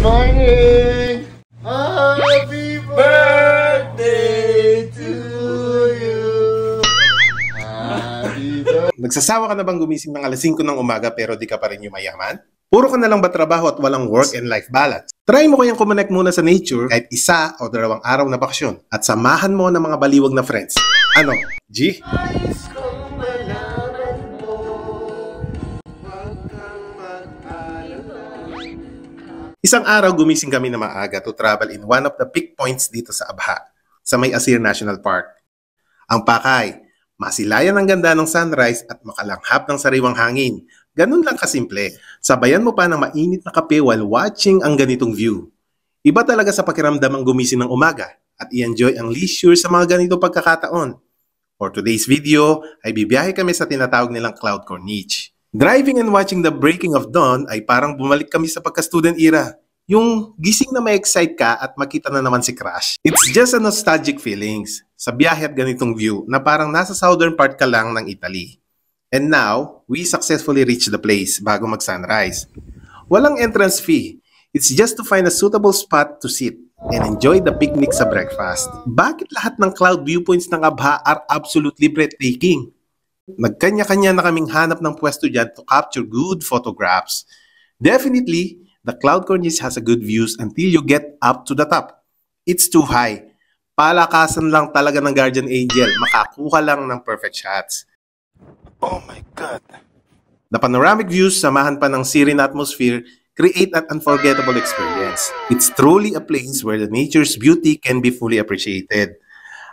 morning! Happy birthday to you! Nagsasawa ka na bang gumising ng alas 5 ng umaga pero di ka pa rin yumayaman? Puro ka na lang ba trabaho at walang work and life balance? Try mo kayang kumonect muna sa nature kahit 1 o 2 araw na bakasyon at samahan mo ng mga baliwag na friends. Ano, G? Isang araw gumising kami na maaga to travel in one of the peak points dito sa Abha, sa May Asir National Park. Ang pakay, masilayan ang ganda ng sunrise at makalanghap ng sariwang hangin. Ganun lang kasimple. Sabayan mo pa ng mainit na kape while watching ang ganitong view. Iba talaga sa pakiramdam ang gumising ng umaga at i-enjoy ang leisure sa mga ganitong pagkakataon. For today's video, ay bibiyahe kami sa tinatawag nilang Cloud Corniche. Driving and watching the breaking of dawn ay parang bumalik kami sa pagka-student era. Yung gising na may excite ka at makita na naman si Crush. It's just a nostalgic feelings sa biyahe at ganitong view na parang nasa southern part ka lang ng Italy. And now, we successfully reached the place bago mag-sunrise. Walang entrance fee. It's just to find a suitable spot to sit and enjoy the picnic sa breakfast. Bakit lahat ng cloud viewpoints ng Abha are absolutely breathtaking? Nagkanya-kanya na kaming hanap ng pwesto dyan to capture good photographs. Definitely, the Cloud Corniche has a good views until you get up to the top. It's too high. Palakasan lang talaga ng guardian angel, makakuha lang ng perfect shots. Oh my God! The panoramic views, samahan pa ng serene atmosphere, create an unforgettable experience. It's truly a place where the nature's beauty can be fully appreciated.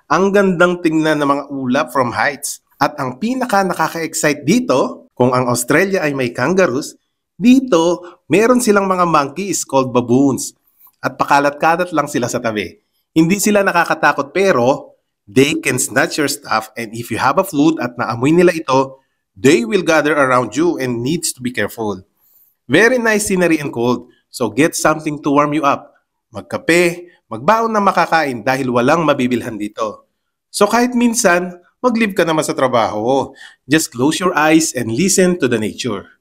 Ang gandang tingnan ng mga ulap from heights. At ang pinaka nakaka-excite dito, kung ang Australia ay may kangaroos, dito meron silang mga monkeys called baboons. At pakalat-kalat lang sila sa tabi. Hindi sila nakakatakot pero they can snatch your stuff and if you have a food at naamoy nila ito, they will gather around you and needs to be careful. Very nice scenery and cold, so get something to warm you up. Magkape, magbaon na makakain dahil walang mabibilhan dito. So kahit minsan, mag-leave ka naman sa trabaho. Just close your eyes and listen to the nature.